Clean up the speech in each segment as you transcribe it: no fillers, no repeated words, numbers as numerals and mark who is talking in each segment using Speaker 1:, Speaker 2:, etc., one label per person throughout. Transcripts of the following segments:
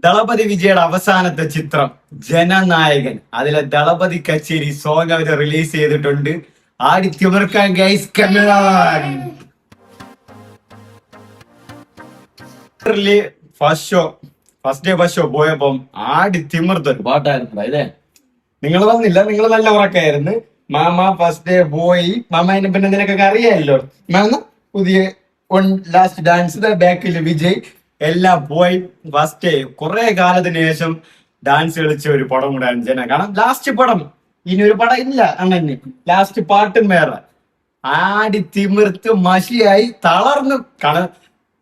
Speaker 1: ദളപതി വിജയുടെ അവസാനത്തെ ചിത്രം ജനനായകൻ. അതിലെ ദളപതി കച്ചേരി സോങ് അവര് റിലീസ് ചെയ്തിട്ടുണ്ട്. ആടി തിമിർക്കാൻ guys, first day first show പോയപ്പം ആടി തിമിർത്തൊരു പാട്ടായിരുന്നു അല്ലേ. നിങ്ങൾ വന്നില്ല, നിങ്ങൾ നല്ല ഉറക്കായിരുന്നു. മാമ ഫസ്റ്റ് ഡേ പോയി. മാമനെ പിന്നെ നിനക്കൊക്കെ അറിയാമല്ലോ. മാമ പുതിയ ലാസ്റ്റ് ഡാൻസ് ബാക്കിൽ വിജയ് എല്ലാം പോയി. ഫസ്റ്റ് കുറെ കാലത്തിന് ശേഷം ഡാൻസ് കളിച്ച ഒരു പടം കൂടാണ് ജന. കാരണം ലാസ്റ്റ് പടം, ഇനി ഒരു പടം ഇല്ല അങ്ങനെ. ലാസ്റ്റ് പാട്ടും വേറെ. ആടി തിമിർത്ത് മഷിയായി തളർന്നു. കാരണം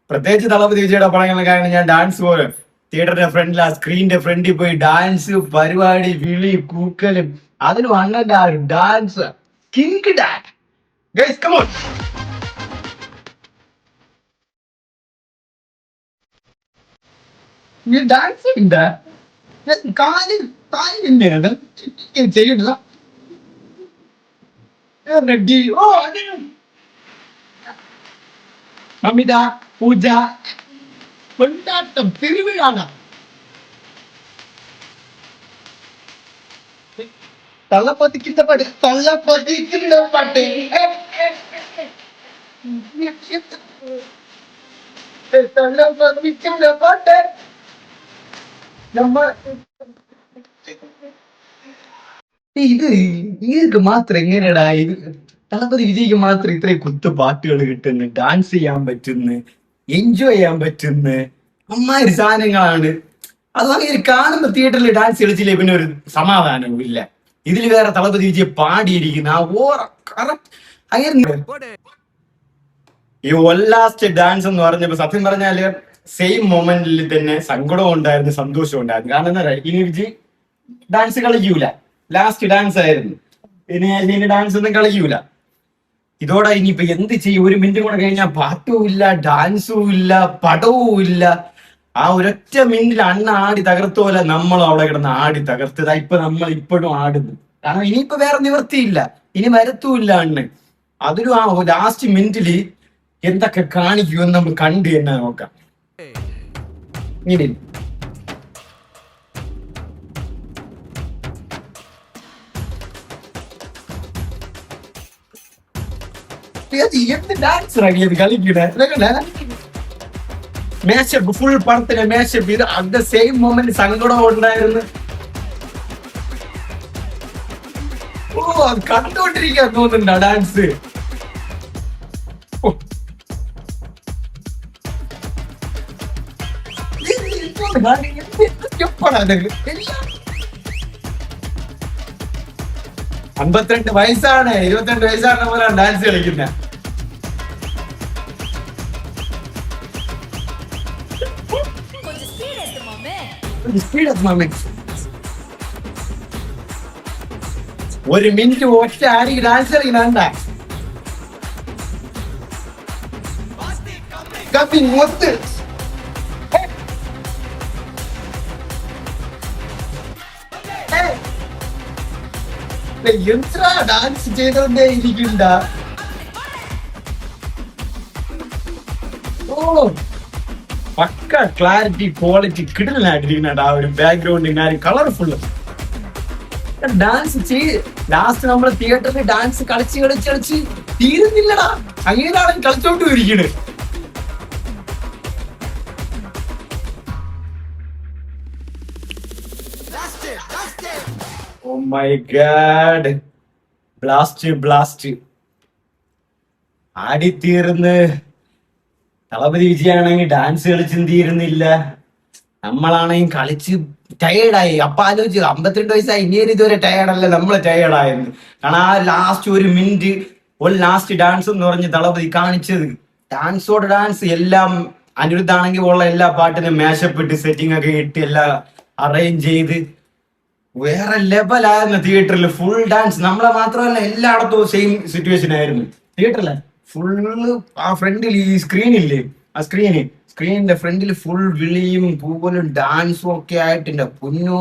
Speaker 1: പ്രത്യേകിച്ച് ദളപതി വിജയുടെ പടങ്ങളൊക്കെ ഞാൻ ഡാൻസ് പോലെ തിയേറ്ററിന്റെ ഫ്രണ്ടിൽ ആ സ്ക്രീനിന്റെ ഫ്രണ്ടിൽ പോയി ഡാൻസ് പരിപാടി, വിളി കൂക്കലും അതിന് വണ്ണല്ല dance king dance. Guys come on. ഈ ഡാൻസ് ഉണ്ട് കാലിൽ തന്നെയാണ് ചെയ്യണ്ട. ഓ അമിത പൂജ കൊണ്ടാട്ടം തിരുവിഴാണ്. തള്ളപ്പതിക്കുന്ന പാട്ട്, തള്ളപ്പതിക്കുന്ന പാട്ട്, തള്ളപ്പതിക്കുന്ന പാട്ട്. ഇത് ഇവർക്ക് മാത്രം എങ്ങനെയാടാ ഇത്? ദളപതി വിജയ്ക്ക് മാത്രം ഇത്രയും കുത്തു പാട്ടുകൾ കിട്ടുന്നു, ഡാൻസ് ചെയ്യാൻ പറ്റുന്നു, എൻജോയ് ചെയ്യാൻ പറ്റുന്നു. അമ്മാതിരി സാധനങ്ങളാണ്. അത് അങ്ങനെ കാണുമ്പോ തിയേറ്ററിൽ ഡാൻസ് കളിച്ചില്ലേ പിന്നെ ഒരു സമാധാനവും ഇല്ല. ഇതിൽ വേറെ ദളപതി വിജയ് പാടിയിരിക്കുന്ന ആ ഓറ കറക്റ്റ് അങ്ങനെ. ഈ ലാസ്റ്റ് ഡാൻസ് എന്ന് പറഞ്ഞപ്പോ സത്യം പറഞ്ഞാല് സെയിം മൊമെന്റിൽ തന്നെ സങ്കടവും ഉണ്ടായിരുന്നു, സന്തോഷവും ഉണ്ടായിരുന്നു. കാരണം എന്താ പറയുക, ഇനി വിജയ് ഡാൻസ് കളിക്കൂല. ലാസ്റ്റ് ഡാൻസ് ആയിരുന്നു. ഇനി ഡാൻസ് ഒന്നും കളിക്കൂല. ഇതോടെ ഇനിയിപ്പോ എന്ത് ചെയ്യും? ഒരു മിനിറ്റ് കൂടെ കഴിഞ്ഞാൽ പാട്ടും ഇല്ല, ഡാൻസും ഇല്ല, പടവും ഇല്ല. ആ ഒരൊറ്റ മിനിറ്റിൽ അണ്ണ ആടി തകർത്ത പോലെ നമ്മളും അവിടെ കിടന്ന് ആടി തകർത്തതാ. ഇപ്പൊ നമ്മൾ ഇപ്പോഴും ആടുന്നു. കാരണം ഇനിയിപ്പോ വേറെ നിവൃത്തിയില്ല, ഇനി വരത്തുമില്ല അണ്ണൻ. അതിലും ആ ലാസ്റ്റ് മിനിറ്റില് എന്തൊക്കെ കാണിക്കുമെന്ന് നമ്മൾ കണ്ടു തന്നെ നോക്കാം. ഇനി മേശപ്പ് ഫുൾ പടത്തിലെ മേശപ്പ് ഇത് അറ്റ് ദ സെയിം മൊമെന്റ് സങ്കടം ഉണ്ടായിരുന്നു. ഓ അത് കണ്ടോണ്ടിരിക്കാൻ തോന്നുന്നുണ്ടോ ഡാൻസ്? അമ്പത്തിരണ്ട് വയസ്സാണ്, 22 വയസ്സാണ് പോലെ ഡാൻസ് കളിക്കുന്ന. ഒരു മിനിറ്റ് ഒറ്റ ആരി ഡാൻസ് കളിക്കണ്ട. മൊത്ത് എത്ര ഡാൻസ് ചെയ്തോണ്ടേ ഇരിക്കണ്ട. ഓ പക്ക ക്ലാരിറ്റി ക്വാളിറ്റി കിടലായിട്ടിരിക്കുന്ന ആ ഒരു ബാക്ക്ഗ്രൗണ്ട് കളർഫുള്ള് ഡാൻസ് ചെയ്ത്. ലാസ്റ്റ് നമ്മള് തിയേറ്ററിൽ ഡാൻസ് കളിച്ച് തീരുന്നില്ലടാ. അങ്ങനെയാണ് കളിച്ചോണ്ട് ഇരിക്കണേ. Oh my God. ബ്ലാസ്റ്റ് ആടി തീർന്ന്. ദളപതി വിജയാണെങ്കിൽ ഡാൻസ് കളിച്ചും തീരുന്നില്ല, നമ്മളാണെങ്കിൽ കളിച്ച് ടയേർഡായി. അപ്പൊ ആലോചിച്ച് 52 വയസ്സായി ഇനിയൊരു ഇതുവരെ ടയേർഡല്ല, നമ്മള് ടയേർഡായിരുന്നു. കാരണം ആ ലാസ്റ്റ് ഒരു മിനിറ്റ് ഒരു ലാസ്റ്റ് ഡാൻസ് എന്ന് പറഞ്ഞ് ദളപതി കാണിച്ചത്. ഡാൻസോട് ഡാൻസ് എല്ലാം അനിരുദ്ധാണെങ്കിൽ ഉള്ള എല്ലാ പാട്ടിനും മേശപ്പ് ഇട്ട് സെറ്റിംഗ് ഒക്കെ ഇട്ട് എല്ലാം അറേഞ്ച് ചെയ്ത് വേറെ ലെവലായിരുന്നു. തിയേറ്ററിൽ ഫുൾ ഡാൻസ്. നമ്മളെ മാത്രമല്ല എല്ലായിടത്തും സെയിം സിറ്റുവേഷൻ ആയിരുന്നു. തിയേറ്ററിലെ ഫുള്ള് ആ ഫ്രണ്ടിൽ ഈ സ്ക്രീനില്ലേ, ആ സ്ക്രീനിന്റെ ഫ്രണ്ടിൽ ഫുൾ വിളിയും പൂവലും ഡാൻസും ഒക്കെ ആയിട്ടുണ്ട്. പൊന്നോ